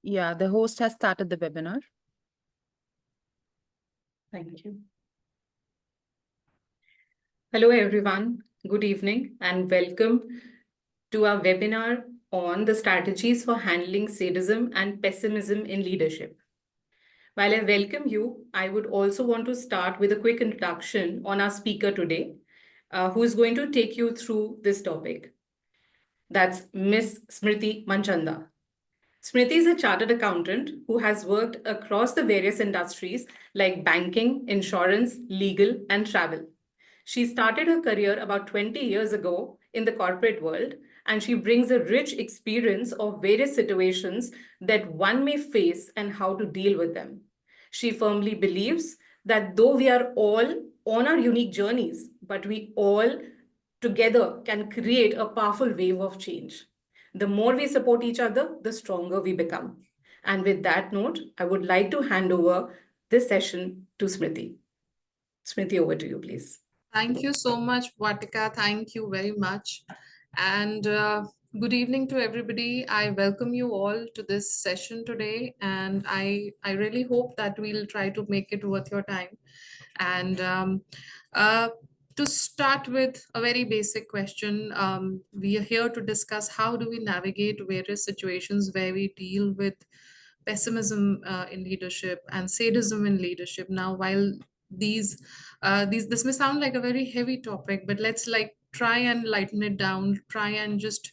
Yeah, the host has started the webinar. Thank you. Hello, everyone. Good evening and welcome to our webinar on the strategies for handling sadism and pessimism in leadership. While I welcome you, I would also want to start with a quick introduction on our speaker today, who is going to take you through this topic. That's Miss Smriti Manchanda. Smriti is a chartered accountant who has worked across the various industries like banking, insurance, legal, and travel. She started her career about 20 years ago in the corporate world, and she brings a rich experience of various situations that one may face and how to deal with them. She firmly believes that though we are all on our unique journeys, but we all together can create a powerful wave of change. The more we support each other, the stronger we become. And with that note, I would like to hand over this session to Smriti. Smriti, over to you, please. Thank you so much, Vatika. Thank you very much. And good evening to everybody. I welcome you all to this session today. And I really hope that we'll try to make it worth your time. And uh, to start with a very basic question, we are here to discuss how do we navigate various situations where we deal with pessimism in leadership and sadism in leadership. Now, while these this may sound like a very heavy topic, but let's like try and lighten it down, try and just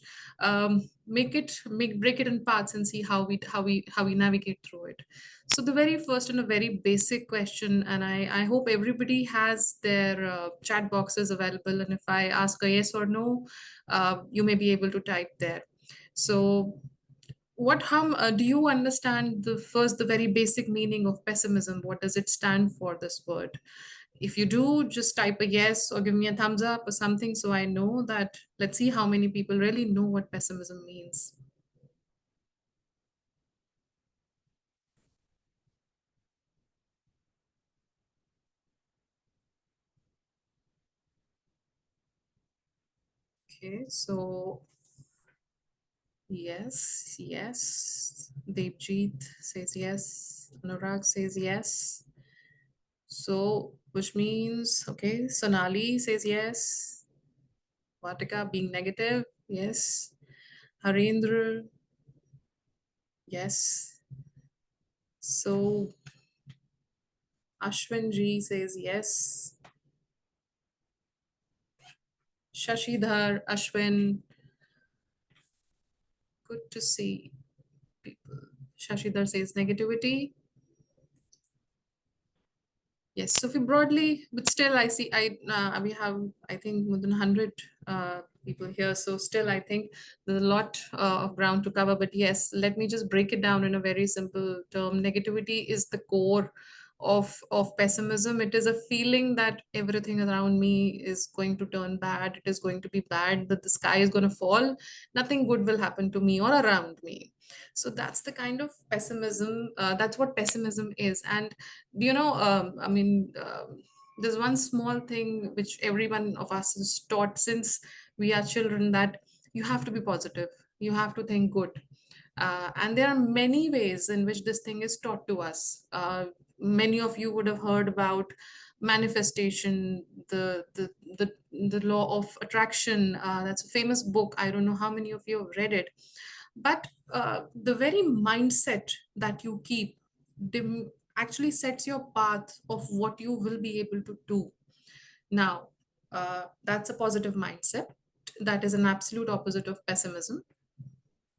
break it in parts and see how we navigate through it. So the very first and a very basic question, and I hope everybody has their chat boxes available, and if I ask a yes or no, you may be able to type there. So what do you understand the very basic meaning of pessimism? What does it stand for, this word? If you do, just type a yes or give me a thumbs up or something, so I know that. Let's see how many people really know what pessimism means. Okay, so yes. Devjeet says yes. Anurag says yes. So, which means, okay, Sonali says yes. Vatika being negative, yes. Harendra, yes. So, Ashwin Ji says yes. Shashidhar, Ashwin, good to see people. Shashidhar says negativity. Yes, so we broadly, but still I see, we have, I think, more than 100 people here. So still, I think there's a lot of ground to cover. But yes, let me just break it down in a very simple term. Negativity is the core of pessimism. It is a feeling that everything around me is going to turn bad. It is going to be bad, that the sky is going to fall. Nothing good will happen to me or around me. So that's the kind of pessimism, that's what pessimism is. And there's one small thing which every one of us is taught since we are children, that you have to be positive, you have to think good. And there are many ways in which this thing is taught to us. Many of you would have heard about manifestation, the law of attraction. That's a famous book. I don't know how many of you have read it, but the very mindset that you keep actually sets your path of what you will be able to do. Now, that's a positive mindset. That is an absolute opposite of pessimism.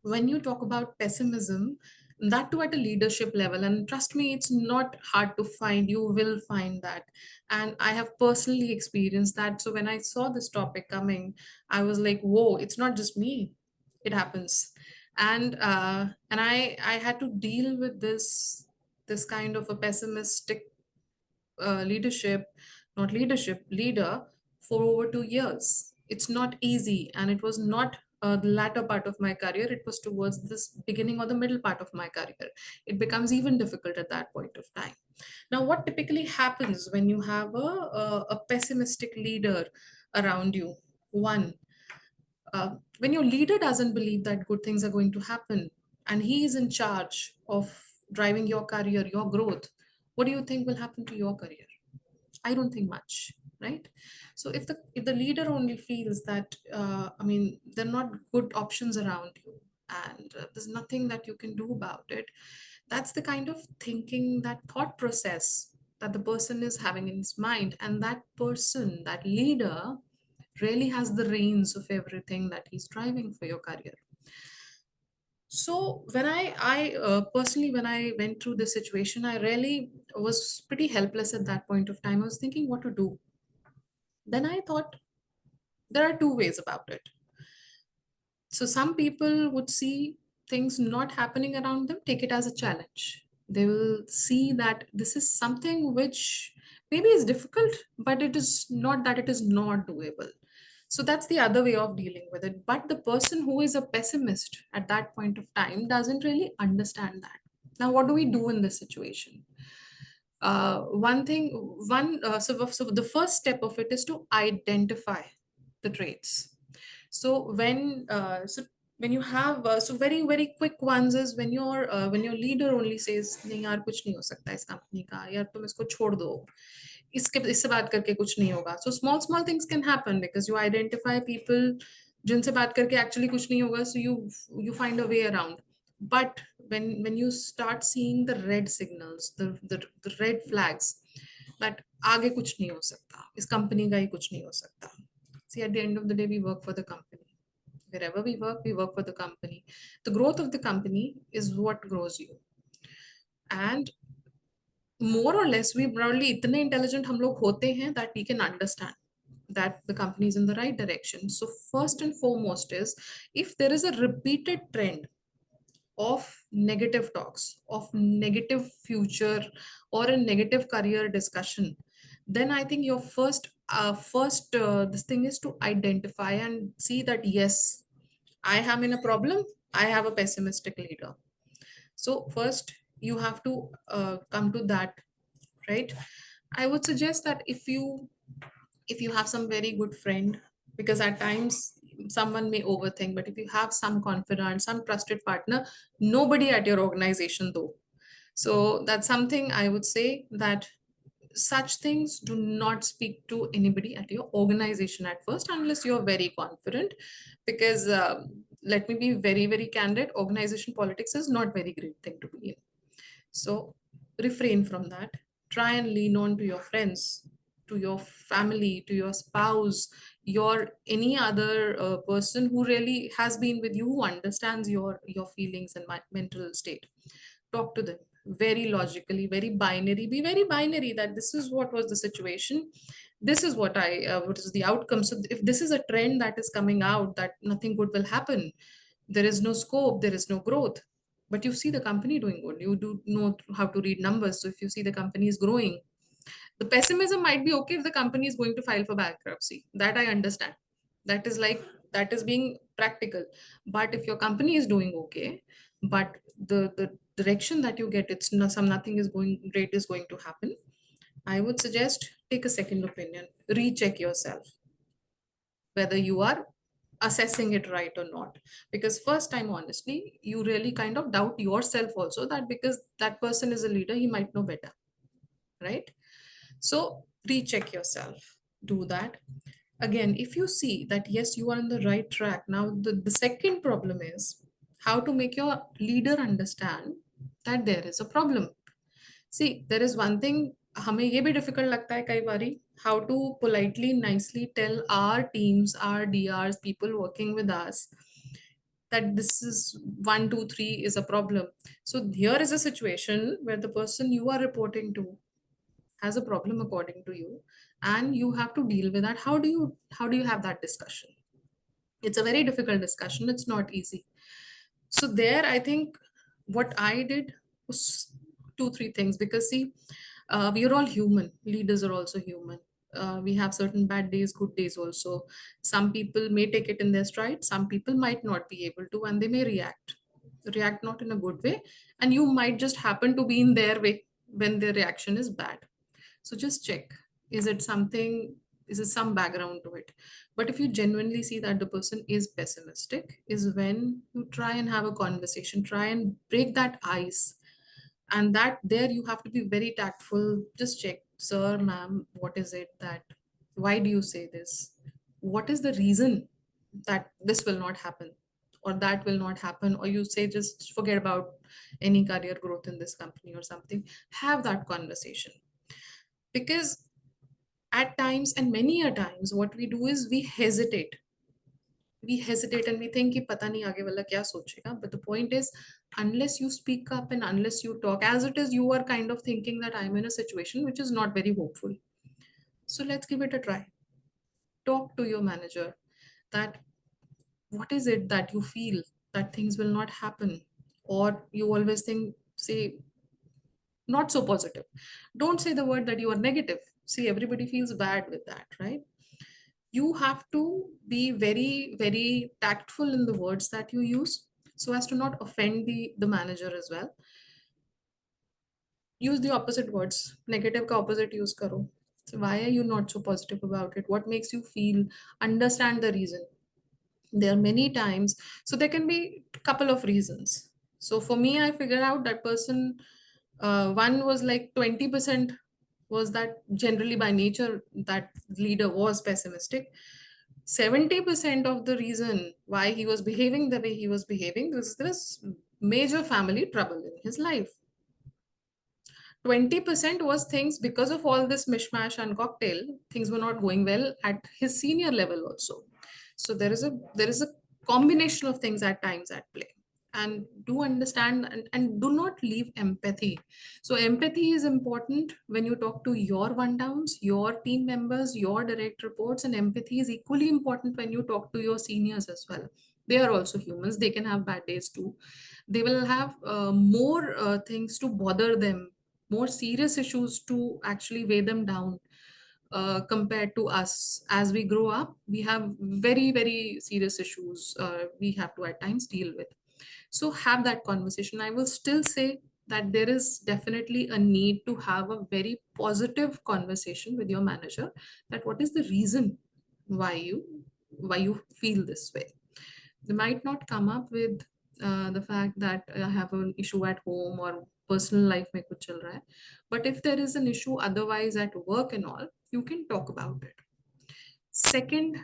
When you talk about pessimism, that too at a leadership level, and trust me, it's not hard to find, you will find that. And I have personally experienced that. So when I saw this topic coming, I was like, whoa, it's not just me, it happens. And I had to deal with this kind of a pessimistic leadership, not leadership, leader, for over 2 years. It's not easy, and it was not the latter part of my career. It was towards this beginning or the middle part of my career. It becomes even difficult at that point of time. Now, what typically happens when you have a pessimistic leader around you? One, when your leader doesn't believe that good things are going to happen and he is in charge, of driving your career, your growth, what do you think will happen to your career? I don't think much, right? So if the leader only feels that I mean, there are not good options around you, and there's nothing that you can do about it, that's the kind of thinking, that thought process that the person is having in his mind, and that person, that leader, really has the reins of everything that he's driving for your career. So when I personally, when I went through this situation, I really was pretty helpless at that point of time. I was thinking what to do. Then I thought there are two ways about it. So some people would see things not happening around them, take it as a challenge. They will see that this is something which maybe is difficult, but it is not that it is not doable. So that's the other way of dealing with it. But the person who is a pessimist at that point of time doesn't really understand that. Now, what do we do in this situation? One thing, so the first step of it is to identify the traits. So when you have so very quick ones is when your leader only says नहीं यार कुछ नहीं हो सकता इस company का, यार तुम इसको छोड़ दो, इससे बात करके कुछ नहीं होगा. So small things can happen because you identify people जिनसे बात करके actually कुछ नहीं होगा, so you find a way around. But when you start seeing the red signals, the red flags, that आगे कुछ नहीं हो सकता, इस कंपनी का ही कुछ नहीं हो सकता. See, at the end of the day, we work for the company. Wherever we work for the company. The growth of the company is what grows you. And more or less, we probably इतने intelligent हम लोग होते हैं that we can understand that the company is in the right direction. So first and foremost is, if there is a repeated trend of negative talks, of negative future or a negative career discussion, then I think your first this thing is to identify and see that yes, I am in a problem, I have a pessimistic leader. So first you have to come to that, right? I would suggest that if you have some very good friend, because at times someone may overthink, but if you have some confidant, some trusted partner, nobody at your organization though. So that's something I would say, that such things do not speak to anybody at your organization at first unless you're very confident, because let me be very candid, organization politics is not very great thing to be in. So refrain from that. Try and lean on to your friends, to your family, to your spouse, your any other person who really has been with you, who understands your feelings and mental state. Talk to them very logically, very binary. Be very binary that this is what was the situation. This is what is the outcome. So if this is a trend that is coming out, that nothing good will happen, there is no scope, there is no growth, but you see the company doing good, you do know how to read numbers. So if you see the company is growing, the pessimism might be okay if the company is going to file for bankruptcy, that I understand, that is like, that is being practical. But if your company is doing okay, but the direction that you get, it's not, nothing is going great is going to happen, I would suggest take a second opinion, recheck yourself whether you are assessing it right or not. Because first time, honestly, you really kind of doubt yourself also, that because that person is a leader, he might know better, right? So recheck yourself, do that. Again, if you see that yes, you are on the right track, now the second problem is how to make your leader understand that there is a problem. See, there is one thing, हमें ये भी difficult लगता है कई बारी, how to politely, nicely tell our teams, our DRs, people working with us, that this is 1 2 3 is a problem. So here is a situation where the person you are reporting to has a problem according to you, and you have to deal with that. How do you have that discussion? It's a very difficult discussion, it's not easy. So there, I think what I did was 2 3 things, because see, we are all human, leaders are also human. We have certain bad days, good days also. Some people may take it in their stride, some people might not be able to, and they may react not in a good way, and you might just happen to be in their way when their reaction is bad. So just check, is it something, is it some background to it? But if you genuinely see that the person is pessimistic, is when you try and have a conversation, try and break that ice, And that there you have to be very tactful. Just check, sir, ma'am, what is it that, why do you say this? What is the reason that this will not happen or that will not happen? Or you say just forget about any career growth in this company or something. Have that conversation. Because at times, and many a times, what we do is we hesitate and we think कि पता नहीं आगे वाला क्या सोचेगा. But the point is, unless you speak up and unless you talk, as it is, you are kind of thinking that I'm in a situation which is not very hopeful. So let's give it a try. Talk to your manager that what is it that you feel that things will not happen, or you always think, say, not so positive. Don't say the word that you are negative. See, everybody feels bad with that, right? You have to be very, very tactful in the words that you use so as to not offend the manager as well. Use the opposite words. Negative ka opposite use karo. So why are you not so positive about it? What makes you feel? Understand the reason. There are many times, so there can be a couple of reasons. So for me, I figured out that person, one was like 20% was that generally by nature that leader was pessimistic. 70% of the reason why he was behaving the way he was behaving was this major family trouble in his life. 20% was things because of all this mishmash and cocktail, things were not going well at his senior level also. So there is a combination of things at times at play. And do understand and do not leave empathy. So empathy is important when you talk to your one downs, your team members, your direct reports, and empathy is equally important when you talk to your seniors as well. They are also humans, they can have bad days too. They will have more things to bother them, more serious issues to actually weigh them down, compared to us. As we grow up, we have very, very serious issues we have to at times deal with. So have that conversation. I will still say that there is definitely a need to have a very positive conversation with your manager, that what is the reason why you feel this way. They might not come up with the fact that I have an issue at home or personal life mein kuch chal raha hai. But if there is an issue otherwise at work and all, you can talk about it. Second,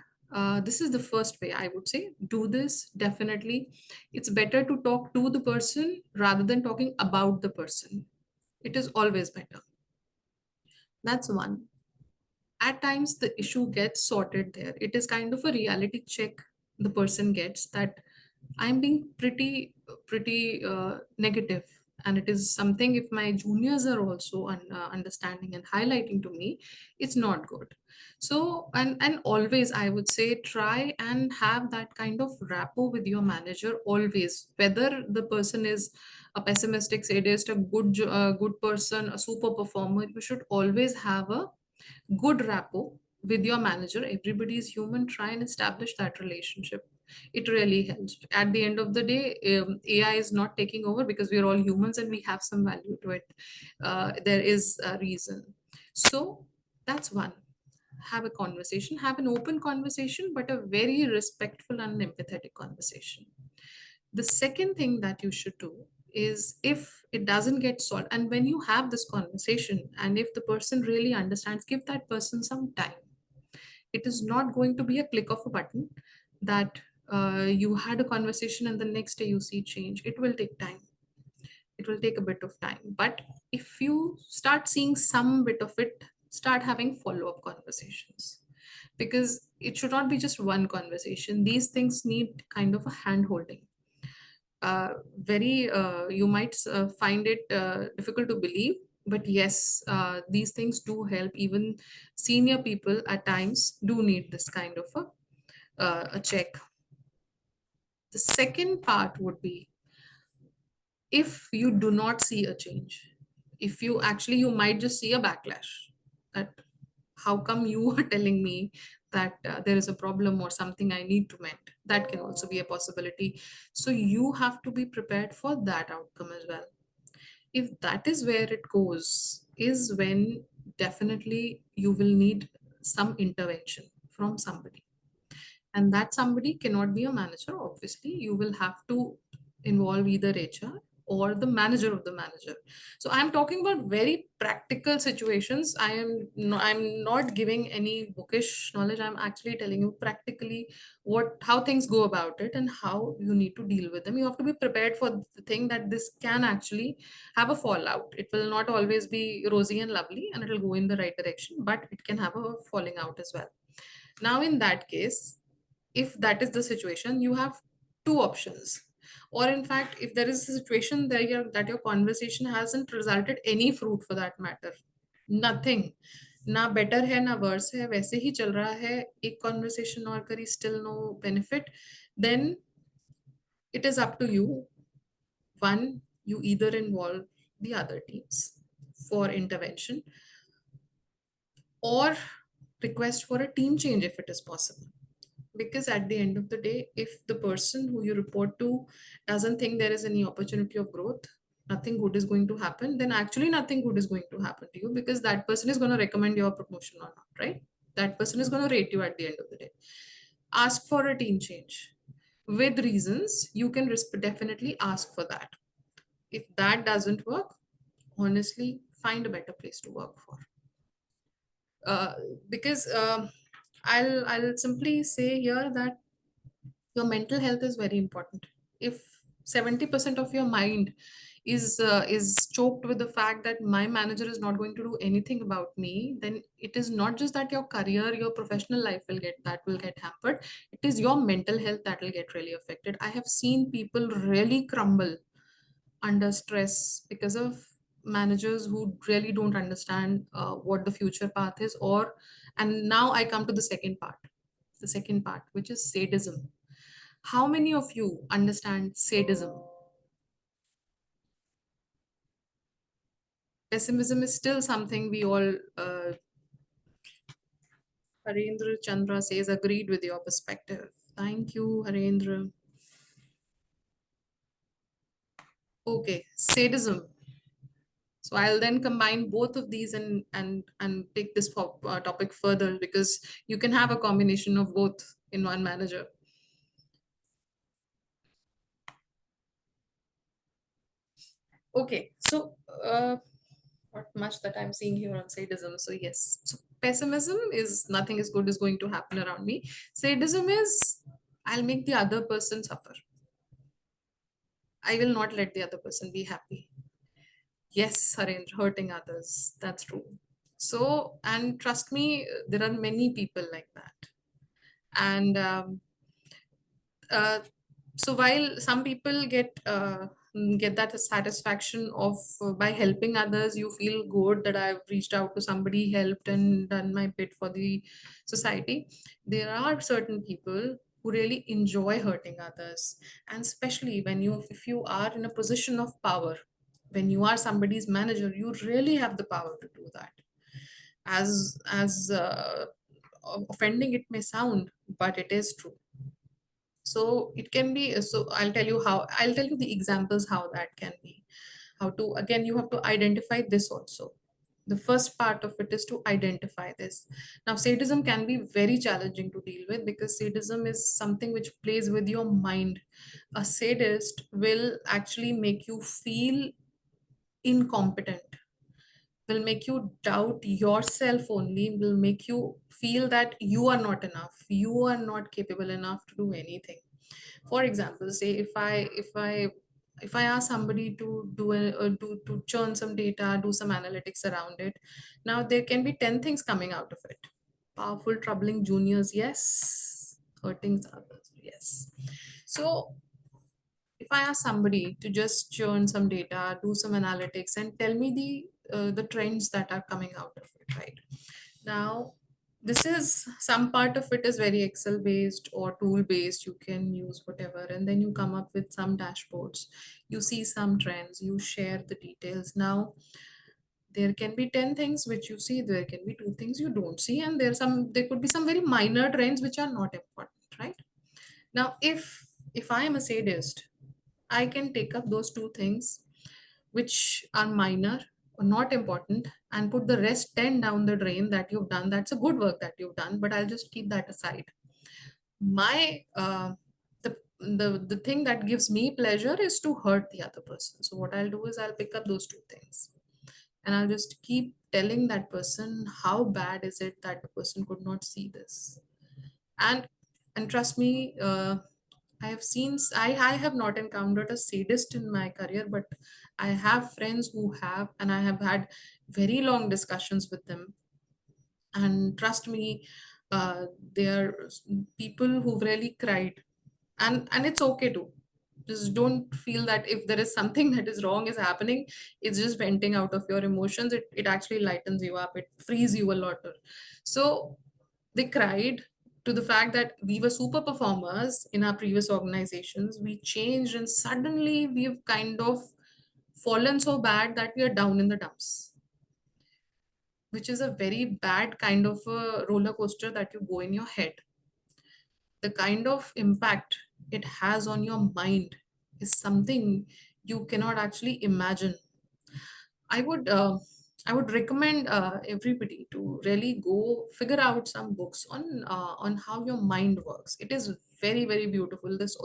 this is the first way I would say. Do this definitely. It's better to talk to the person rather than talking about the person. It is always better. That's one. At times, the issue gets sorted there. It is kind of a reality check the person gets that I'm being pretty negative, and it is something. If my juniors are also understanding and highlighting to me, it's not good. So and always I would say try and have that kind of rapport with your manager always, whether the person is a pessimistic sadist, a good person, a super performer. You should always have a good rapport with your manager. Everybody is human. Try and establish that relationship. It really helps. At the end of the day, AI is not taking over because we are all humans and we have some value to it. There is a reason. So that's one. Have a conversation, have an open conversation, but a very respectful and empathetic conversation. The second thing that you should do is, if it doesn't get solved, and when you have this conversation, and if the person really understands, give that person some time. It is not going to be a click of a button that you had a conversation and the next day you see change. It will take time. It will take a bit of time. But if you start seeing some bit of it, start having follow-up conversations, because it should not be just one conversation. These things need kind of a hand holding. Very You might find it difficult to believe, but yes, these things do help. Even senior people at times do need this kind of a check. The second part would be, if you do not see a change, if you actually, you might just see a backlash, that how come you are telling me that there is a problem or something I need to mend. That can also be a possibility. So you have to be prepared for that outcome as well. If that is where it goes, is when definitely you will need some intervention from somebody. And that somebody cannot be a manager, obviously. You will have to involve either HR or the manager of the manager. So I'm talking about very practical situations. I'm not giving any bookish knowledge. I'm actually telling you practically how things go about it and how you need to deal with them. You have to be prepared for the thing that this can actually have a fallout. It will not always be rosy and lovely, and it will go in the right direction, but it can have a falling out as well. Now in that case, if that is the situation, you have two options. Or in fact, if there is a situation that your conversation hasn't resulted any fruit for that matter, nothing, ना better है ना worse है, वैसे ही चल रहा है, एक conversation और करी, still no benefit, then it is up to you. One, you either involve the other teams for intervention or request for a team change if it is possible. Because at the end of the day, if the person who you report to doesn't think there is any opportunity of growth, nothing good is going to happen, then actually nothing good is going to happen to you, because that person is going to recommend your promotion or not, right? That person is going to rate you at the end of the day. Ask for a team change with reasons. You can definitely ask for that. If that doesn't work, honestly, find a better place to work for. uh, because I'll simply say here that your mental health is very important. If 70% of your mind is choked with the fact that my manager is not going to do anything about me, then it is not just that your career, your professional life will get hampered. It is your mental health that will get really affected. I have seen people really crumble under stress because of managers who really don't understand what the future path is. Or, and now I come to the second part, which is sadism. How many of you understand sadism? Pessimism is still something we all, Harendra Chandra says, agreed with your perspective. Thank you, Harendra. Okay, sadism. So I'll then combine both of these and take this topic further, because you can have a combination of both in one manager. Okay, so not much that I'm seeing here on sadism. So yes, so pessimism is nothing is good is going to happen around me. Sadism is I'll make the other person suffer. I will not let the other person be happy. Yes, Harendra, hurting others. That's true. So, and trust me, there are many people like that. And uh, so while some people get that satisfaction of by helping others, you feel good that I've reached out to somebody, helped and done my bit for the society. There are certain people who really enjoy hurting others, and especially when if you are in a position of power, when you are somebody's manager, you really have the power to do that. As offending it may sound, but it is true. So it can be, so I'll tell you the examples how that can be. How to, again, you have to identify this also. The first part of it is to identify this. Now sadism can be very challenging to deal with, because sadism is something which plays with your mind. A sadist will actually make you feel incompetent, will make you doubt yourself only, will make you feel that you are not enough, you are not capable enough to do anything. For example, say if I ask somebody to to churn some data, do some analytics around it, now there can be 10 things coming out of it. Powerful, troubling juniors, yes. Hurting others, yes. So if I ask somebody to just churn some data, do some analytics, and tell me the trends that are coming out of it, right? Now, this is some part of it is very Excel based or tool based. You can use whatever, and then you come up with some dashboards. You see some trends, you share the details. Now, there can be 10 things which you see, there can be two things you don't see, and there could be some very minor trends which are not important, right? Now, if I am a sadist, I can take up those two things which are minor or not important and put the rest 10 down the drain that you've done. That's a good work that you've done, but I'll just keep that aside. My the thing that gives me pleasure is to hurt the other person. So what I'll do is I'll pick up those two things and I'll just keep telling that person how bad is it that the person could not see this. And trust me, I have not encountered a sadist in my career, but I have friends who have, and I have had very long discussions with them. And trust me, they are people who've really cried, and it's okay to just don't feel that if there is something that is wrong is happening, it's just venting out of your emotions. It actually lightens you up, it frees you a lot. So they cried to the fact that we were super performers in our previous organizations, we changed, and suddenly we've kind of fallen so bad that we are down in the dumps, which is a very bad kind of a roller coaster that you go in your head. The kind of impact it has on your mind is something you cannot actually imagine. I would recommend everybody to really go figure out some books on how your mind works. It is very very beautiful. This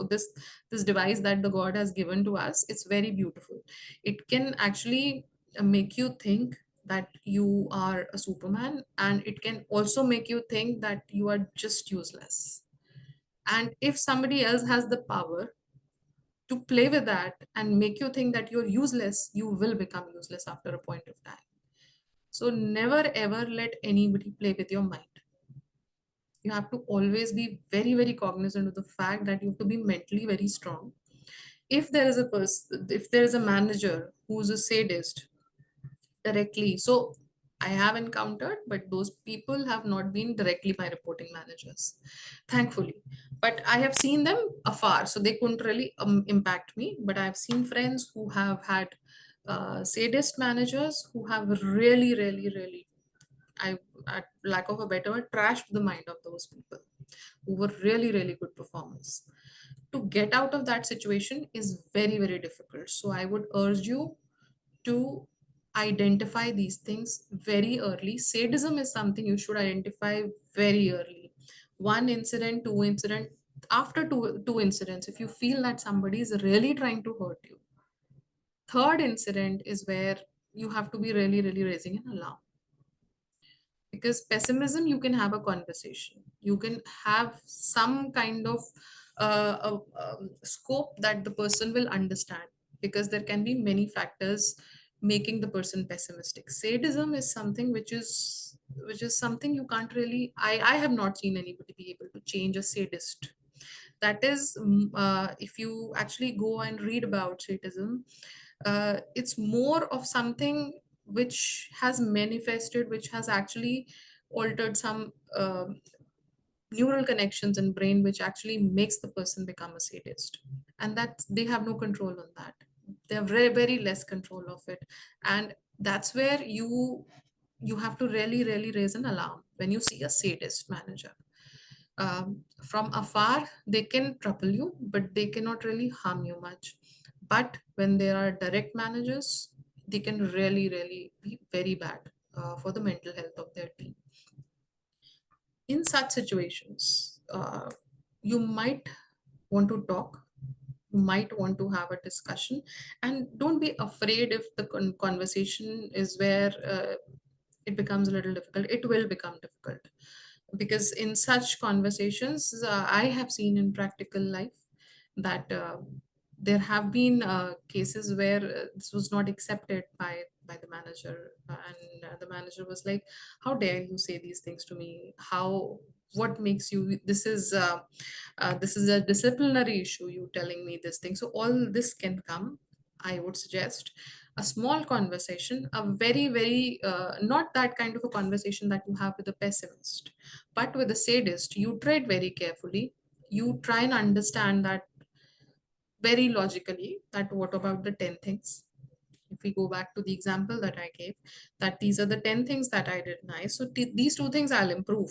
device that the God has given to us, it's very beautiful. It can actually make you think that you are a Superman, and it can also make you think that you are just useless. And if somebody else has the power to play with that and make you think that you're useless, you will become useless after a point of time. So never ever let anybody play with your mind. You have to always be very, very cognizant of the fact that you have to be mentally very strong. If there is a person, if there is a manager who's a sadist directly, so I have encountered, but those people have not been directly my reporting managers, thankfully. But I have seen them afar, so they couldn't really impact me. But I've seen friends who have had sadist managers who have really, really, really, I, at lack of a better word, trashed the mind of those people who were really, really good performers. To get out of that situation is very, very difficult. So I would urge you to identify these things very early. Sadism is something you should identify very early. One incident, two incident, after two incidents, if you feel that somebody is really trying to hurt you. Third incident is where you have to be really, really raising an alarm. Because pessimism, you can have a conversation, you can have some kind of scope that the person will understand, because there can be many factors making the person pessimistic. Sadism is something which is something you can't really, I have not seen anybody be able to change a sadist. That is if you actually go and read about sadism, it's more of something which has manifested, which has actually altered some neural connections in brain, which actually makes the person become a sadist. And that they have no control on that. They have very, very less control of it. And that's where you have to really, really raise an alarm when you see a sadist manager. From afar, they can trouble you, but they cannot really harm you much. But when there are direct managers, they can really, really be very bad for the mental health of their team. In such situations, you might want to talk, you might want to have a discussion, and don't be afraid if the conversation is where it becomes a little difficult. It will become difficult, because in such conversations, I have seen in practical life that there have been cases where this was not accepted by the manager, and the manager was like, how dare you say these things to me? How, what makes you, this is a disciplinary issue, you telling me this thing. So all this can come, I would suggest a small conversation, a very, very not that kind of a conversation that you have with a pessimist, but with a sadist. You tread very carefully, you try and understand that very logically, that what about the 10 things. If we go back to the example that I gave, that these are the 10 things that I did nice, so these two things I'll improve.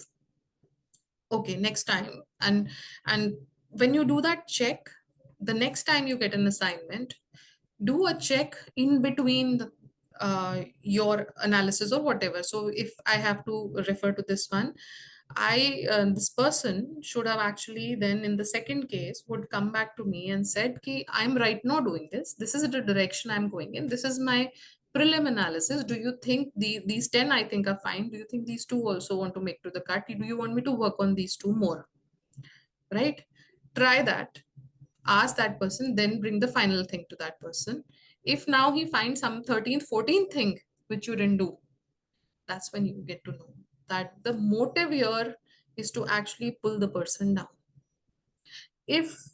Okay, next time. And when you do that check, the next time you get an assignment, do a check in between your analysis or whatever. So if I have to refer to this one, this person should have actually then in the second case would come back to me and said ki I'm right now doing this is the direction I'm going in, this is my prelim analysis, do you think these 10 I think are fine, do you think these two also want to make to the cut, do you want me to work on these two more, right? Try that, ask that person, then bring the final thing to that person. If now he finds some 13th 14th thing which you didn't do, that's when you get to know that the motive here is to actually pull the person down. If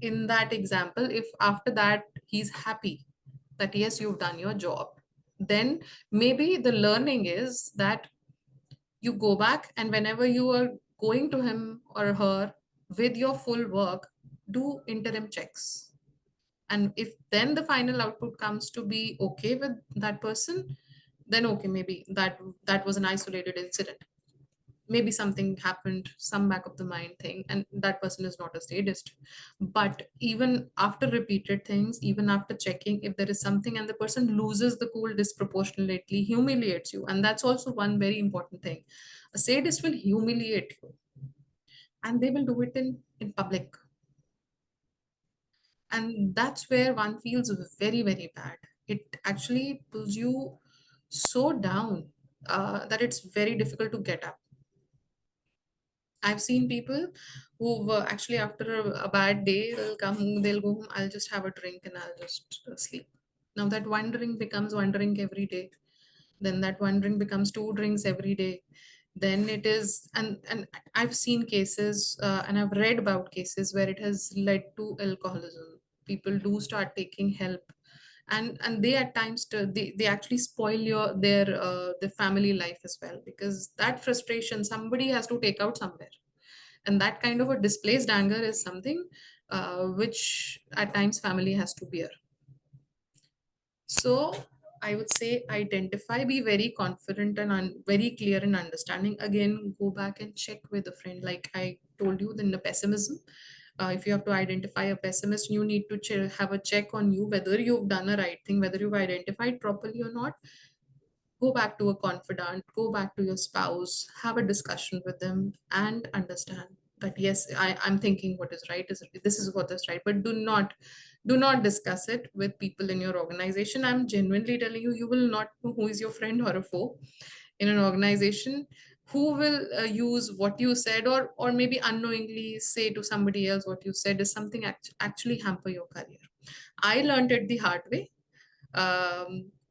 in that example, if after that he's happy that yes you've done your job, then maybe the learning is that you go back and whenever you are going to him or her with your full work, do interim checks, and if then the final output comes to be okay with that person, then okay, maybe that was an isolated incident, maybe something happened, some back of the mind thing, and that person is not a sadist. But even after repeated things, even after checking, if there is something and the person loses the cool disproportionately, humiliates you, and that's also one very important thing, a sadist will humiliate you and they will do it in public, and that's where one feels very very bad. It actually pulls you so down that it's very difficult to get up. I've seen people who actually after a bad day, they'll go home, I'll just have a drink and I'll just sleep. Now that one drink becomes one drink every day. Then that one drink becomes two drinks every day. Then it is, and I've seen cases and I've read about cases where it has led to alcoholism. People do start taking help, and they at times they actually spoil their family life as well, because that frustration somebody has to take out somewhere, and that kind of a displaced anger is something which at times family has to bear. So I would say identify, be very confident and very clear in understanding. Again, go back and check with a friend. Like I told you, in the pessimism, if you have to identify a pessimist, you need to have a check on you whether you've done a right thing, whether you've identified properly or not. Go back to a confidant, go back to your spouse, have a discussion with them and understand that yes, I'm thinking what is right, is this is what is right, but do not discuss it with people in your organization. I'm genuinely telling you, you will not know who is your friend or a foe in an organization, who will use what you said, or maybe unknowingly say to somebody else what you said is something actually hamper your career. I learned it the hard way.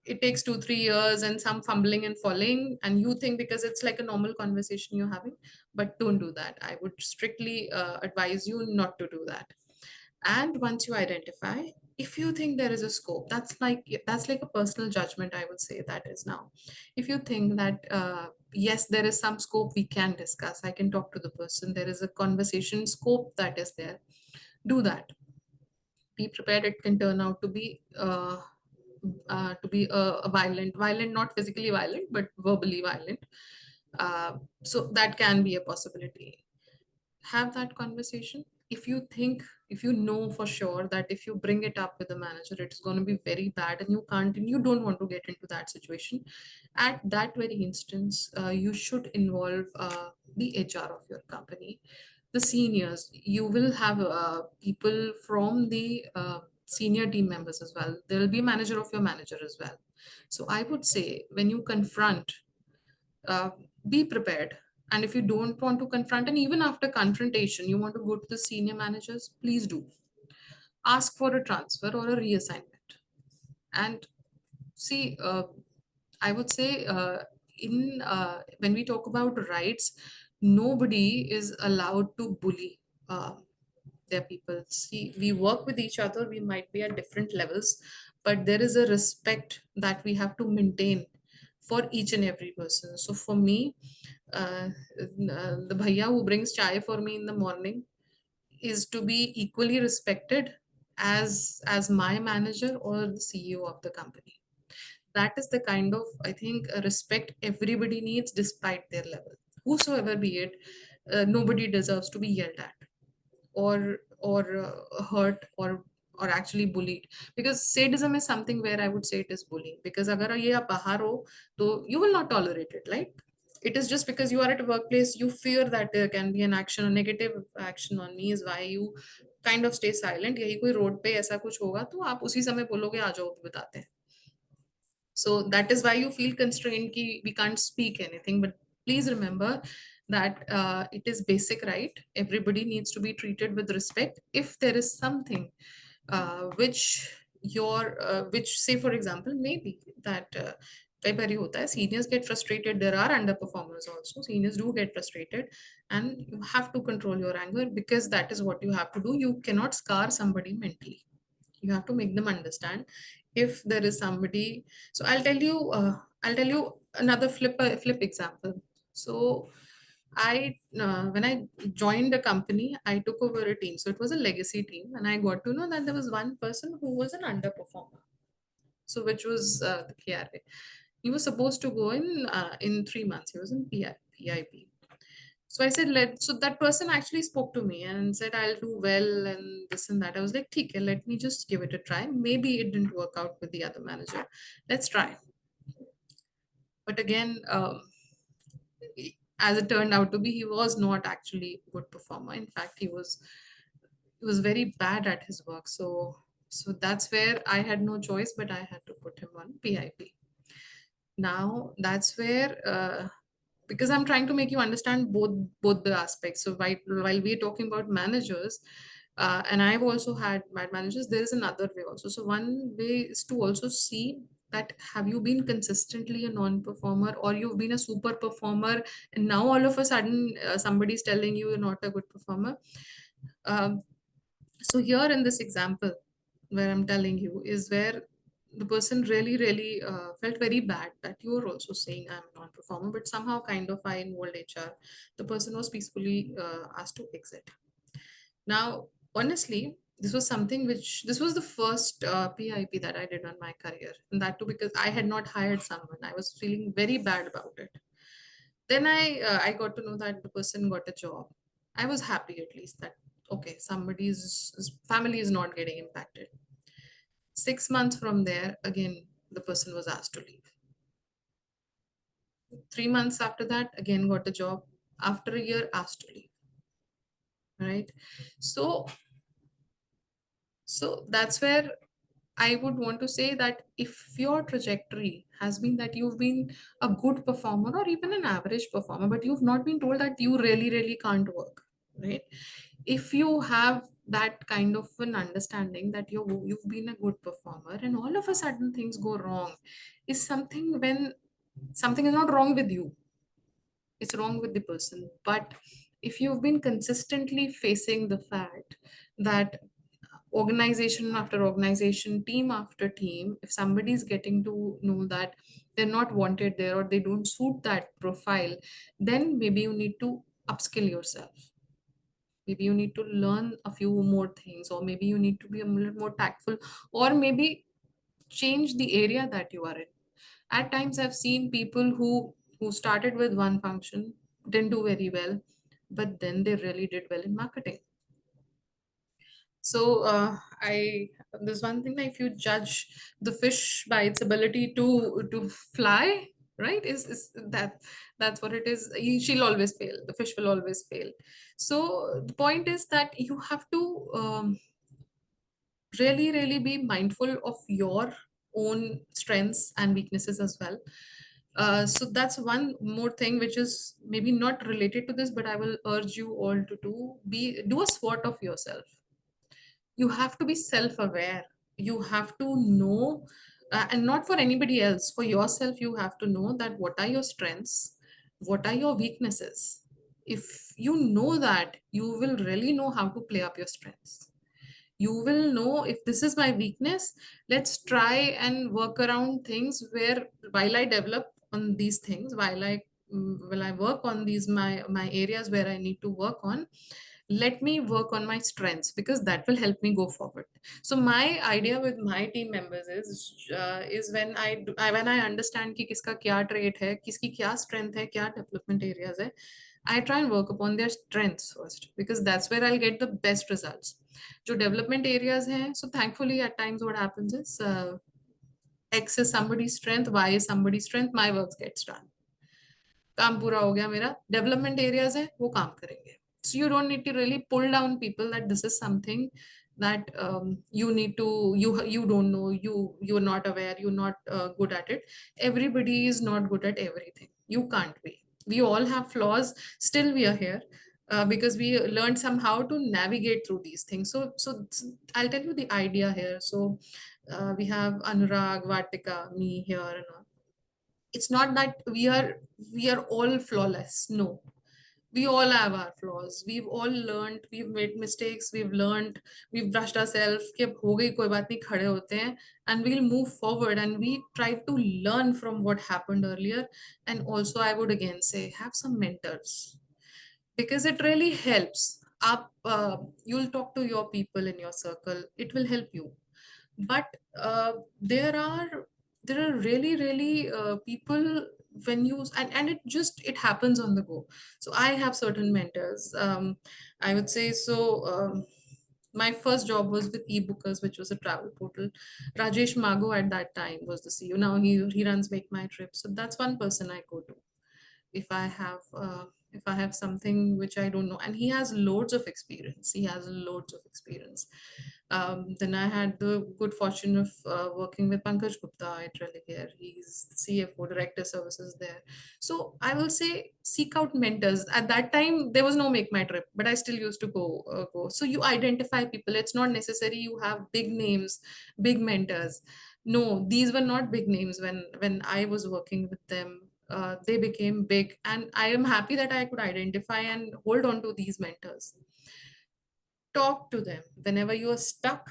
It takes 2 3 years and some fumbling and falling, and you think because it's like a normal conversation you're having, but don't do that. I would strictly advise you not to do that. And once you identify, if you think there is a scope, that's like a personal judgment, I would say that is now. If you think that yes, there is some scope, we can discuss, I can talk to the person, there is a conversation scope that is there, do that. Be prepared, it can turn out to be a violent, not physically violent but verbally violent. So that can be a possibility. Have that conversation. If you think, if you know for sure that if you bring it up with the manager it's going to be very bad and you can't and you don't want to get into that situation, at that very instance you should involve the HR of your company, the seniors. You will have people from the senior team members as well. There will be a manager of your manager as well. So I would say when you confront, uh, be prepared. And if you don't want to confront, and even after confrontation, you want to go to the senior managers, please do. Ask for a transfer or a reassignment. And see, I would say in when we talk about rights, nobody is allowed to bully their people. See, we work with each other, we might be at different levels, but there is a respect that we have to maintain for each and every person. So for me, the bhaiya who brings chai for me in the morning is to be equally respected as my manager or the CEO of the company. That is the kind of, I think, respect everybody needs despite their level, whosoever be it. Nobody deserves to be yelled at or hurt or actually bullied, because sadism is something where I would say it is bullying, because agar ye aap bahar ho, to you will not tolerate it, right? it is just because you are at a workplace, you fear that there can be an action, a negative action on me, is why you kind of stay silent. यही कोई road पे ऐसा कुछ होगा तो आप उसी समय बोलोगे आ जाओ बताते हैं. So that is why you feel constrained ki we can't speak anything. But please remember that it is basic right. Everybody needs to be treated with respect. If there is something which say for example maybe that कई बार ये होता है, seniors get frustrated, there are underperformers also, seniors do get frustrated, and you have to control your anger because that is what you have to do. You cannot scar somebody mentally. You have to make them understand if there is somebody. So I'll tell you another flip example. So I when I joined a company, I took over a team, so it was a legacy team, and I got to know that there was one person who was an underperformer, so which was the KRA. He was supposed to go in 3 months. He was in PIP. So I said, so that person actually spoke to me and said, I'll do well and this and that. I was like, okay, let me just give it a try. Maybe it didn't work out with the other manager. Let's try. But again, as it turned out to be, he was not actually a good performer. In fact, he was very bad at his work. So that's where I had no choice, but I had to put him on PIP. Now that's where because I'm trying to make you understand both the aspects. So while we're talking about managers, and I've also had bad managers, there is another way also. So one way is to also see that have you been consistently a non-performer, or you've been a super performer and now all of a sudden somebody's telling you you're not a good performer. So here in this example where I'm telling you is where the person really felt very bad that you were also saying I'm a non-performer, but somehow kind of I involved HR. The person was peacefully asked to exit. Now, honestly, this was the first PIP that I did on my career, and that too because I had not hired someone. I was feeling very bad about it. Then I got to know that the person got a job. I was happy at least that okay, somebody's family is not getting impacted. 6 months from there, again, the person was asked to leave. 3 months after that, again got a job. After a year, asked to leave. Right? So that's where I would want to say that if your trajectory has been that you've been a good performer or even an average performer, but you've not been told that you really can't work, right? If you have that kind of an understanding that you've been a good performer and all of a sudden things go wrong, is something when something is not wrong with you, it's wrong with the person. But if you've been consistently facing the fact that organization after organization, team after team, if somebody is getting to know that they're not wanted there or they don't suit that profile, then maybe you need to upskill yourself. Maybe you need to learn a few more things, or maybe you need to be a little more tactful, or maybe change the area that you are in. At times, I've seen people who started with one function, didn't do very well, but then they really did well in marketing. So I there's one thing that if you judge the fish by its ability to fly, right? Is that's what it is. She'll always fail. The fish will always fail. So the point is that you have to really be mindful of your own strengths and weaknesses as well. So that's one more thing which is maybe not related to this, but I will urge you all to do a SWOT of yourself. You have to be self-aware. You have to know, and not for anybody else, for yourself, you have to know that what are your strengths, what are your weaknesses. If you know that, you will really know how to play up your strengths. You will know if this is my weakness, let's try and work around things where while I develop on these things, while I work on these my areas where I need to work on, let me work on my strengths because that will help me go forward. So my idea with my team members is when when I understand कि किसका क्या trait है, किसकी क्या strength है, क्या development areas है, I try and work upon their strengths first because that's where I'll get the best results. जो development areas हैं, so thankfully at times what happens is X is somebody's strength, Y is somebody's strength, my work gets done. काम पूरा हो गया मेरा, development areas है वो काम करेंगे. So you don't need to really pull down people that this is something that you need to, you don't know, you're not aware, you're not good at it. Everybody is not good at everything. You can't be. We all have flaws. Still we are here because we learned somehow to navigate through these things. So I'll tell you the idea here. So we have Anurag, Vatika, me here and all. It's not that we are all flawless. No, we all have our flaws. We've all learned, we've made mistakes, we've learned, we've brushed ourselves कि अब हो गई कोई बात नहीं, खड़े होते हैं, and we'll move forward and we try to learn from what happened earlier. And also I would again say have some mentors because it really helps up. You'll talk to your people in your circle, it will help you. But there are really people when you, and it happens on the go. So I have certain mentors, I would say. So my first job was with ebookers, which was a travel portal. Rajesh Mago at that time was the CEO. Now he runs Make My Trip. So that's one person I go to if I have something which I don't know. And he has loads of experience. He has loads of experience. Then I had the good fortune of working with Pankaj Gupta at Religare. He's CFO, Director Services there. So I will say seek out mentors. At that time, there was no Make My Trip, but I still used to go. So you identify people. It's not necessary you have big names, big mentors. No, these were not big names when I was working with them. They became big, and I am happy that I could identify and hold on to these mentors. Talk to them whenever you are stuck.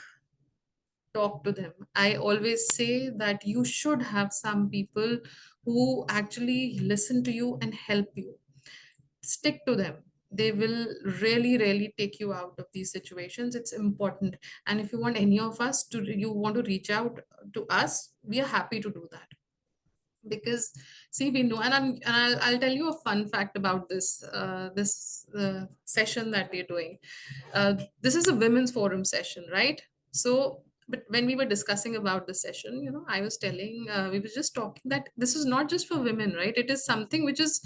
Talk to them. I always say that you should have some people who actually listen to you and help you. Stick to them. They will really take you out of these situations. It's important. And if you want any of us to, you want to reach out to us, we are happy to do that. Because see, we know, I'll tell you a fun fact about this session that we're doing. This is a women's forum session, right? So but when we were discussing about the session, I was telling, we were just talking that this is not just for women, right? It is something which is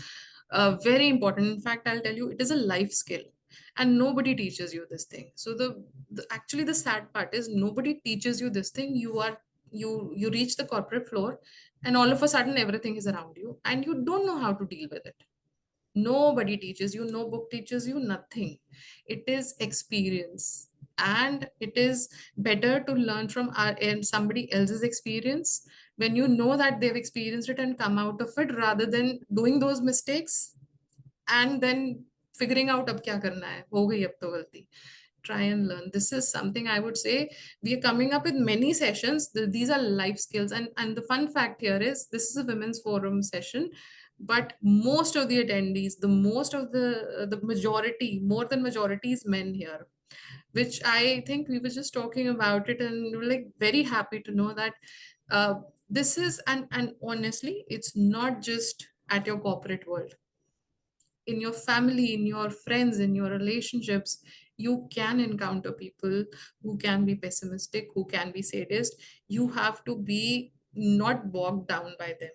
very important. In fact, I'll tell you, it is a life skill, and nobody teaches you this thing. So the actually the sad part is nobody teaches you this thing. You reach the corporate floor, and all of a sudden everything is around you and you don't know how to deal with it. Nobody teaches you, no book teaches you, nothing. It is experience, and it is better to learn from our and somebody else's experience when you know that they've experienced it and come out of it, rather than doing those mistakes and then figuring out ab kya karna hai, ho gayi ab to galti. Try and learn. This is something I would say we are coming up with many sessions. These are life skills. And the fun fact here is this is a women's forum session, but most of the attendees, the majority, more than majority is men here, which I think we were just talking about it, and we we're like very happy to know that uh, this is, and honestly, it's not just at your corporate world. In your family, in your friends, in your relationships, you can encounter people who can be pessimistic, who can be sadist. You have to be not bogged down by them.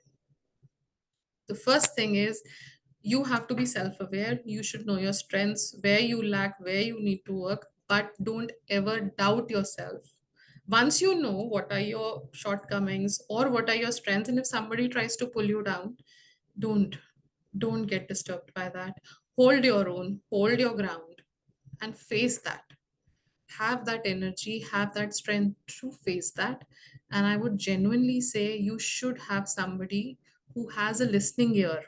The first thing is you have to be self-aware. You should know your strengths, where you lack, where you need to work, but don't ever doubt yourself. Once you know what are your shortcomings or what are your strengths, and if somebody tries to pull you down, don't don't get disturbed by that. Hold your own, hold your ground, and face that. Have that energy, have that strength to face that. And I would genuinely say you should have somebody who has a listening ear.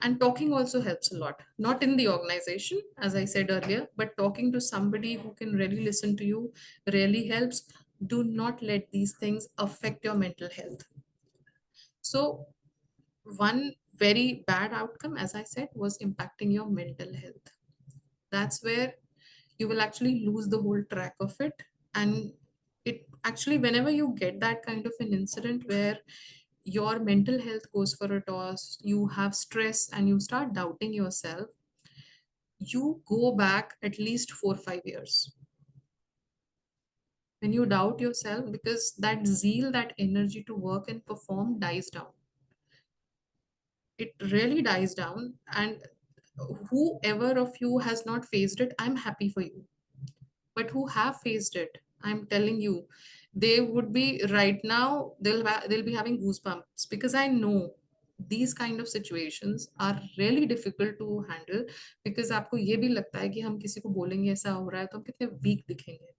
And talking also helps a lot, not in the organization as I said earlier, but talking to somebody who can really listen to you really helps. Do not let these things affect your mental health. So one very bad outcome, as I said, was impacting your mental health. That's where you will actually lose the whole track of it. And it actually, whenever you get that kind of an incident where your mental health goes for a toss, you have stress and you start doubting yourself, you go back at least 4 or 5 years. When you doubt yourself, because that zeal, that energy to work and perform dies down. it really dies down. And whoever of you has not faced it, I'm happy for you. But who have faced it, I'm telling you, they would be right now, they'll be having goosebumps, because I know these kind of situations are really difficult to handle. because आपको ये भी लगता है कि हम किसी को बोलेंगे ऐसा हो रहा है तो हम कितने वीक दिखेंगे,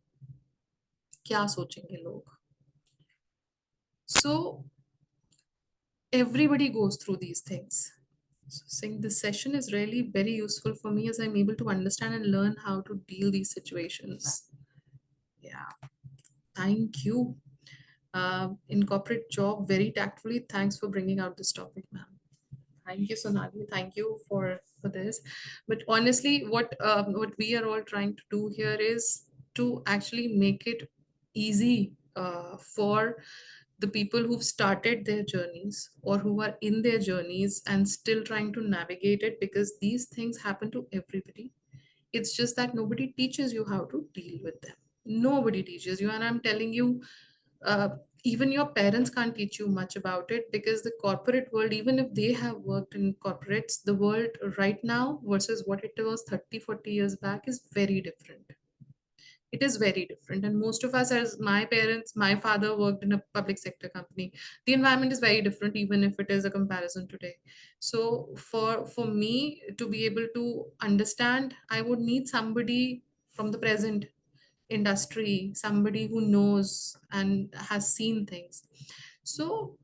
क्या सोचेंगे लोग. So everybody goes through these things. So saying this session is really very useful for me, as I'm able to understand and learn how to deal these situations. Yeah, thank you. In corporate job, very tactfully, thanks for bringing out this topic, ma'am. Thank you, Sonali. Thank you for this. But honestly, what we are all trying to do here is to actually make it easy for the people who've started their journeys or who are in their journeys and still trying to navigate it, because these things happen to everybody. It's just that nobody teaches you how to deal with them. Nobody teaches you. And I'm telling you, uh, even your parents can't teach you much about it, because the corporate world, even if they have worked in corporates, the world right now versus what it was 30, 40 years back is very different. It is very different. And most of us, as my parents, my father worked in a public sector company, the environment is very different, even if it is a comparison today. So for me to be able to understand, I would need somebody from the present industry, somebody who knows and has seen things. So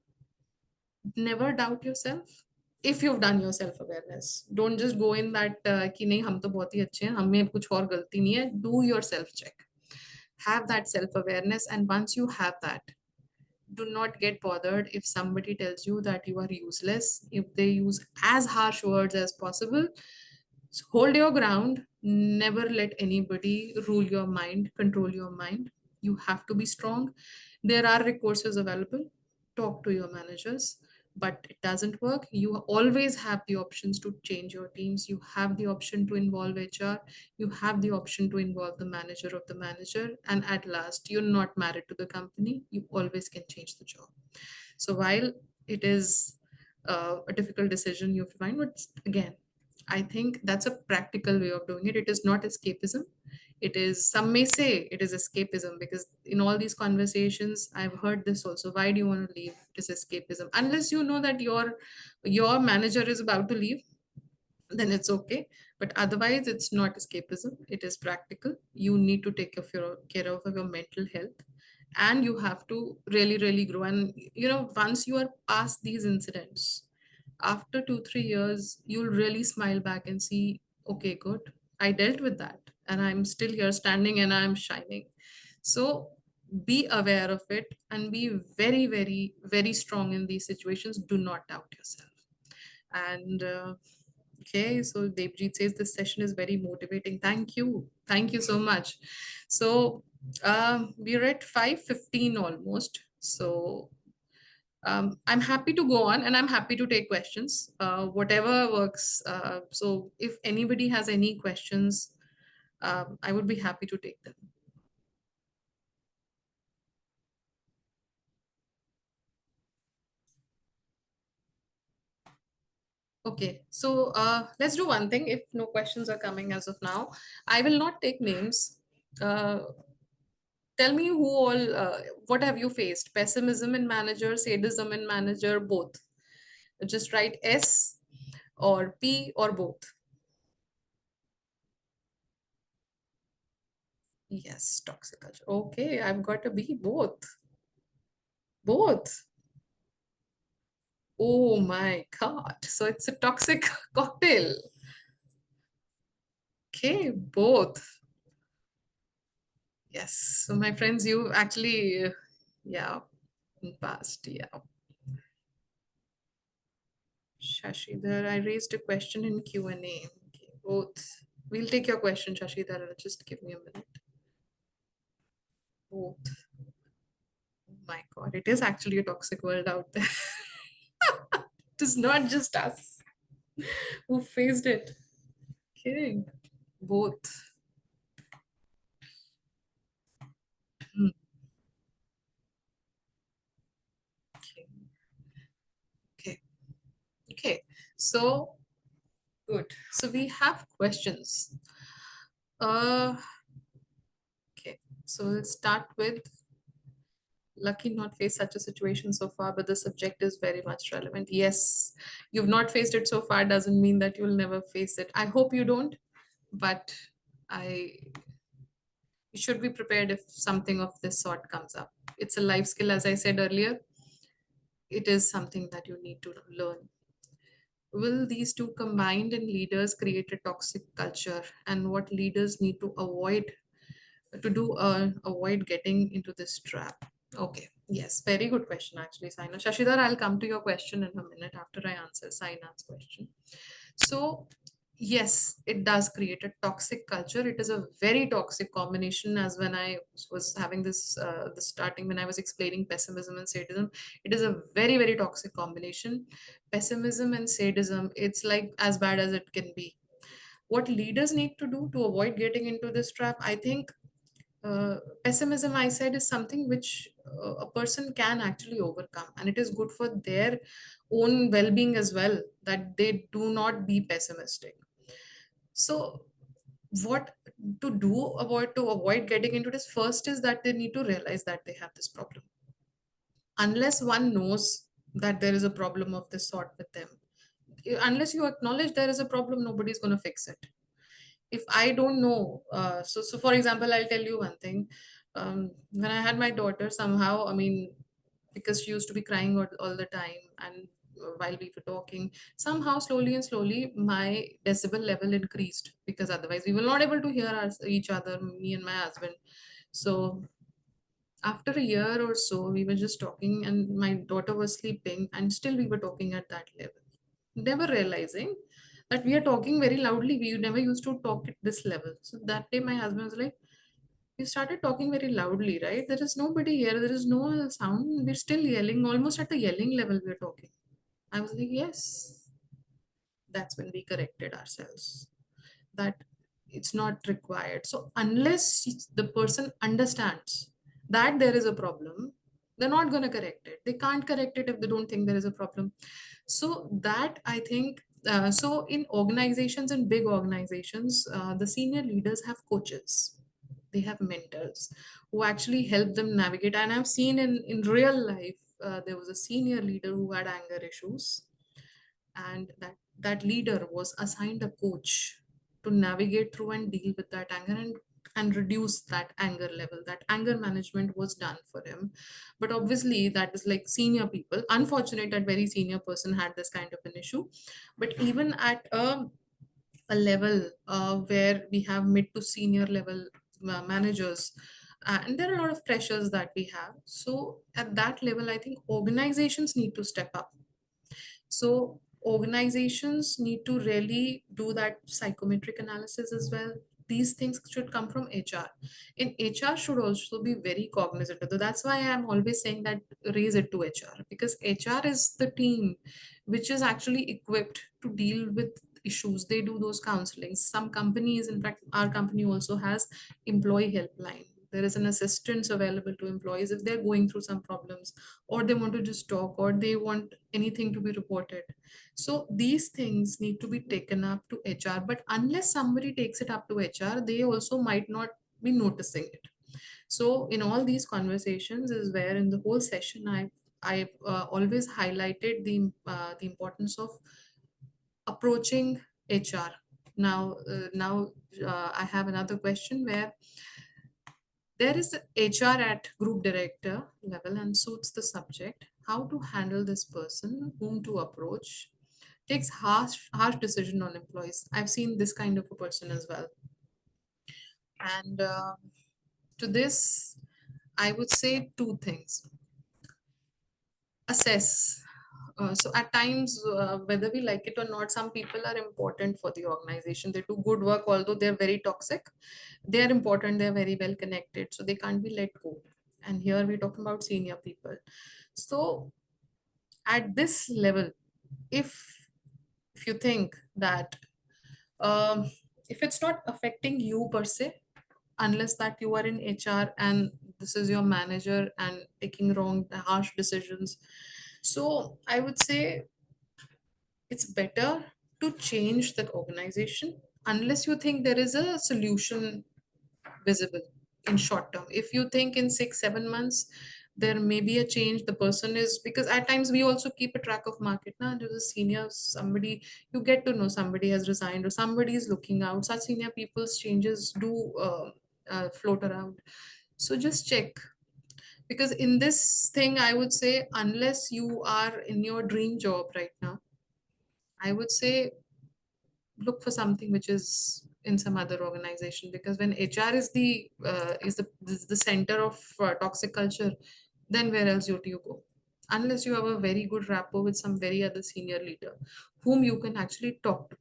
never doubt yourself. If you've done your self awareness, don't just go in that कि नहीं हम तो बहुत ही अच्छे हैं, हमें कुछ और गलती नहीं है. Do your self check, have that self awareness, and once you have that, do not get bothered if somebody tells you that you are useless, if they use as harsh words as possible. So hold your ground. Never let anybody rule your mind, control your mind. You have to be strong. There are recourses available. Talk to your managers. But it doesn't work, you always have the options to change your teams. You have the option to involve HR. You have the option to involve the manager of the manager. And at last, you're not married to the company. You always can change the job. So while it is a difficult decision you have to find, but again, I think that's a practical way of doing it. It is not escapism. It is, some may say it is escapism, because in all these conversations, I've heard this also. Why do you want to leave? It is escapism. Unless you know that your manager is about to leave, then it's okay. But otherwise, it's not escapism. It is practical. You need to take care of your mental health, and you have to really, really grow. And once you are past these incidents, after 2 3 years, you'll really smile back and see, okay, good, I dealt with that, and I'm still here standing and I'm shining. So be aware of it and be very, very, very strong in these situations. Do not doubt yourself. And okay, so Devjit says this session is very motivating. Thank you. Thank you so much. So we're at 5:15 almost. So I'm happy to go on and I'm happy to take questions, whatever works. So if anybody has any questions, I would be happy to take them. Okay, so let's do one thing. If no questions are coming as of now, I will not take names. Tell me who all, what have you faced? Pessimism in manager, sadism in manager, both. Just write S or P or both. Yes, toxic culture. Okay, I've got a B, both. Both. Oh my God. So it's a toxic cocktail. Okay, both. Yes. So my friends, you actually, yeah, passed. Yeah. Shashidhar, I raised a question in Q&A. Okay, both. We'll take your question, Shashidhar. Just give me a minute. Both. Oh my God. It is actually a toxic world out there. It is not just us who faced it. Okay. Both. Hmm. Okay. Okay. Okay. So good. So we have questions. Uh, okay. So we'll start with lucky not faced such a situation so far, but the subject is very much relevant. Yes, you've not faced it so far doesn't mean that you'll never face it. I hope you don't, but I you should be prepared if something of this sort comes up. It's a life skill, as I said earlier. It is something that you need to learn. Will these two combined in leaders create a toxic culture? And what leaders need to avoid to do avoid getting into this trap? Okay, yes, very good question actually, Saina. Shashidhar, I'll come to your question in a minute after I answer Saina's question. So yes, it does create a toxic culture. It is a very toxic combination. As when I was having this the starting when I was explaining pessimism and sadism, it is a very very toxic combination. Pessimism and sadism, it's like as bad as it can be. What leaders need to do to avoid getting into this trap, I think, pessimism, I said, is something which a person can actually overcome, and it is good for their own well-being as well, that they do not be pessimistic. So what to do avoid to avoid getting into this, first is that they need to realize that they have this problem. Unless one knows that there is a problem of this sort with them, unless you acknowledge there is a problem, nobody's going to fix it. If I don't know, so for example, I'll tell you one thing. When I had my daughter, somehow, I mean, because she used to be crying all the time, and while we were talking, somehow slowly and slowly my decibel level increased, because otherwise we were not able to hear each other, me and my husband. So after a year or so, we were just talking, and my daughter was sleeping, and still we were talking at that level, never realizing that we are talking very loudly. We never used to talk at this level. So that day, my husband was like, "You started talking very loudly, right? There is nobody here. There is no sound. We're still yelling, almost at the yelling level. We're talking." I was like, "Yes." That's when we corrected ourselves, that it's not required. So unless the person understands that there is a problem, they're not going to correct it. They can't correct it if they don't think there is a problem. So that, I think, so in organizations and big organizations, the senior leaders have coaches, they have mentors who actually help them navigate. And I've seen in real life, there was a senior leader who had anger issues, and that leader was assigned a coach to navigate through and deal with that anger, and reduce that anger level. That anger management was done for him. But obviously that is like senior people, unfortunate that very senior person had this kind of an issue. But even at a level where we have mid to senior level managers, and there are a lot of pressures that we have. So at that level, I think organizations need to step up. So organizations need to really do that psychometric analysis as well. These things should come from HR. In HR should also be very cognizant of that. That's why I'm always saying that raise it to HR, because HR is the team which is actually equipped to deal with issues. They do those counselings. Some companies, in fact, our company also has employee helpline. There is an assistance available to employees if they're going through some problems, or they want to just talk, or they want anything to be reported. So these things need to be taken up to HR, but unless somebody takes it up to HR, they also might not be noticing it. So in all these conversations is where in the whole session I've always highlighted the importance of approaching HR. Now I have another question where there is a HR at group director level and suits the subject. How to handle this person, whom to approach, takes harsh decision on employees. I've seen this kind of a person as well. And to this, I would say two things. Assess. So at times, whether we like it or not, some people are important for the organization. They do good work, although they're very toxic. They are important. They're very well connected, so they can't be let go. And here we're talking about senior people. So at this level, if if you think that um, if it's not affecting you per se, unless that you are in HR and this is your manager and taking wrong harsh decisions, so I would say it's better to change that organization unless you think there is a solution visible in short term. If you think in 6 7 months there may be a change, the person is, because at times we also keep a track of market now, there's a senior somebody, you get to know somebody has resigned or somebody is looking out, such senior people's changes do float around. So just check, because in this thing I would say, unless you are in your dream job right now, I would say look for something which is in some other organization, because when HR is the center of toxic culture, then where else do you go? Unless you have a very good rapport with some very other senior leader whom you can actually talk to.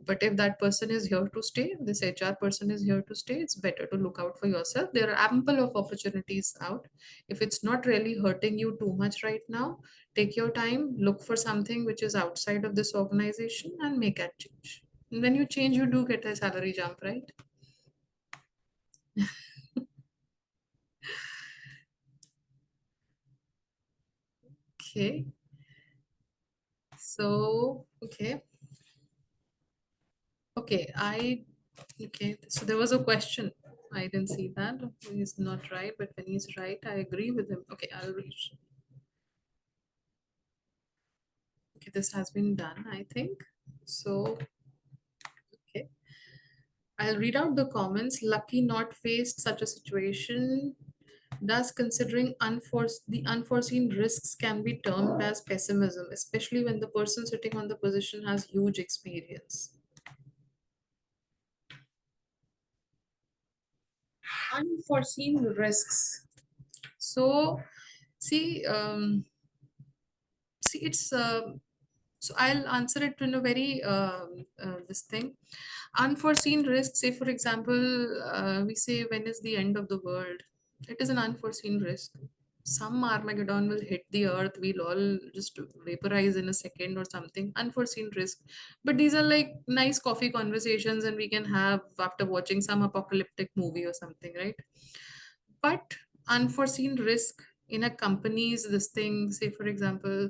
But if that person is here to stay, this HR person is here to stay, it's better to look out for yourself. There are ample of opportunities out. If it's not really hurting you too much right now, take your time, look for something which is outside of this organization and make that change. And when you change, you do get a salary jump, right? Okay. So, okay. Okay, so there was a question. I didn't see that. He's not right, but when he's right, I agree with him. Okay, I'll read. Okay, this has been done, I think. So, okay. I'll read out the comments. Lucky not faced such a situation. Thus, considering the unforeseen risks can be termed as pessimism, especially when the person sitting on the position has huge experience. Unforeseen risks. So, see, it's so I'll answer it in a very this thing. Unforeseen risks. Say, for example, we say, when is the end of the world? It is an unforeseen risk. Some Armageddon will hit the earth. We'll all just vaporize in a second or something. Unforeseen risk. But these are like nice coffee conversations, and we can have after watching some apocalyptic movie or something, right? But unforeseen risk in a company's this thing, say for example,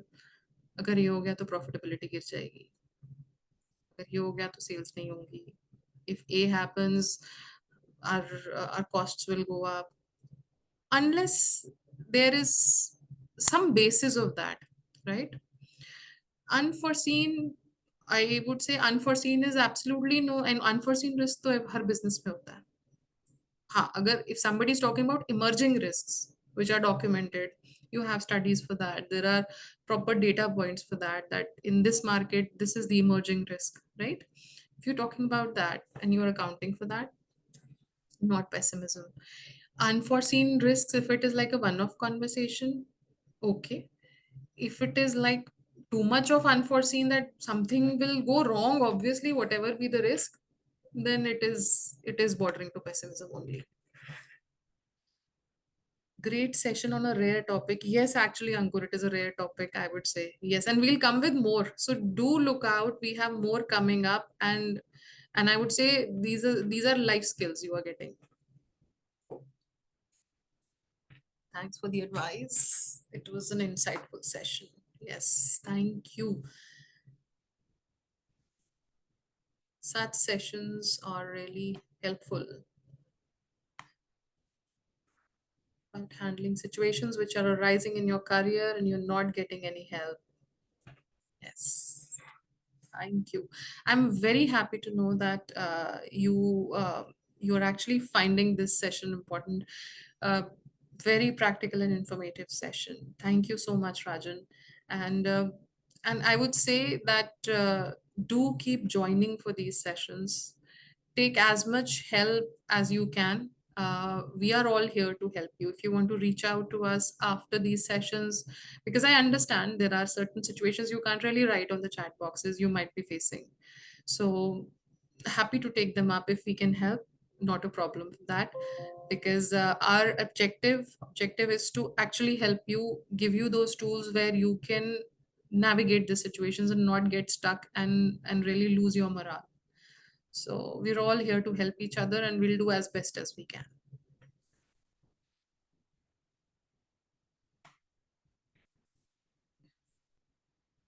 अगर ये हो गया तो profitability गिर जाएगी, अगर ये हो गया तो sales नहीं होंगी, if A happens, our costs will go up, unless there is some basis of that, right? Unforeseen, I would say unforeseen is absolutely no, and unforeseen risk तो हर business में होता है. हाँ, अगर if somebody is talking about emerging risks which are documented, you have studies for that. There are proper data points for that. That in this market, this is the emerging risk, right? If you're talking about that and you're accounting for that, not pessimism. Unforeseen risks, if it is like a one-off conversation, okay. If it is like too much of unforeseen that something will go wrong, obviously, whatever be the risk, then it is bordering to pessimism only. Great session on a rare topic. Yes, actually, Ankur, it is a rare topic, I would say. Yes, and we'll come with more. So do look out. We have more coming up, and I would say these are life skills you are getting. Thanks for the advice. It was an insightful session. Yes, thank you. Such sessions are really helpful about handling situations which are arising in your career and you're not getting any help. Yes, thank you. I'm very happy to know that you're actually finding this session important. Uh, Very practical and informative session. Thank you so much, Rajan. And I would say that do keep joining for these sessions. Take as much help as you can. We are all here to help you. If you want to reach out to us after these sessions, because I understand there are certain situations you can't really write on the chat boxes you might be facing. So happy to take them up if we can help. Not a problem with that, because our objective is to actually help you, give you those tools where you can navigate the situations and not get stuck and really lose your morale. So we're all here to help each other, and we'll do as best as we can.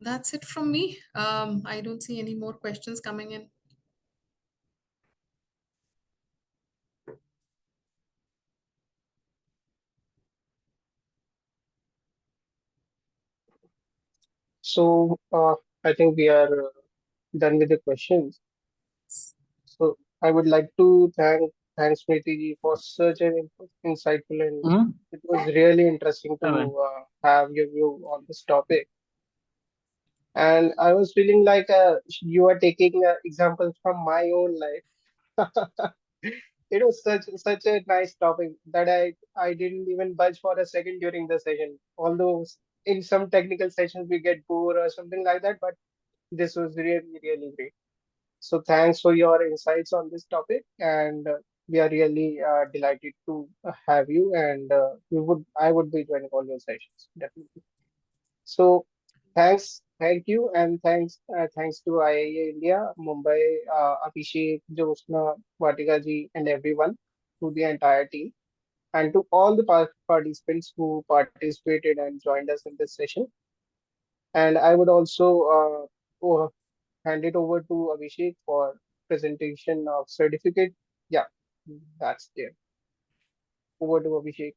That's it from me. I don't see any more questions coming in. So I think we are done with the questions. So I would like to thank Smriti ji for such an insightful, and it was really interesting to have your view on this topic. And I was feeling like you are taking examples from my own life. It was such a nice topic that I didn't even budge for a second during the session. Although in some technical sessions we get bored or something like that, but this was really great. So thanks for your insights on this topic, and we are really delighted to have you. And I would be joining all your sessions definitely. So thank you, and thanks to IIA India, Mumbai, Abhishek, Josna, Vatika ji, and everyone, to the entire team, and to all the participants who participated and joined us in this session. And I would also hand it over to Abhishek for presentation of certificate. Yeah, that's there. Over to Abhishek.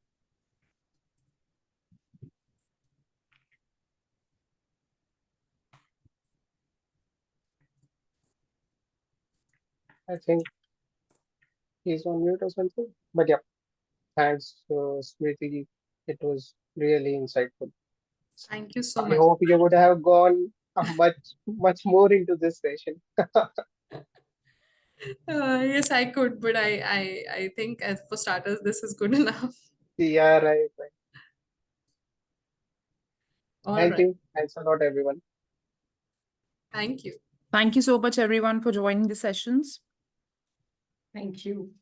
I think he's on mute or something. But yeah, thanks, Smriti ji. It was really insightful. Thank you so I much. hope you would have gone much more into this session. Yes, I could, but I think as for starters, this is good enough. Yeah, right. All Thank right. you. Thanks a lot, everyone. Thank you. Thank you so much, everyone, for joining the sessions. Thank you.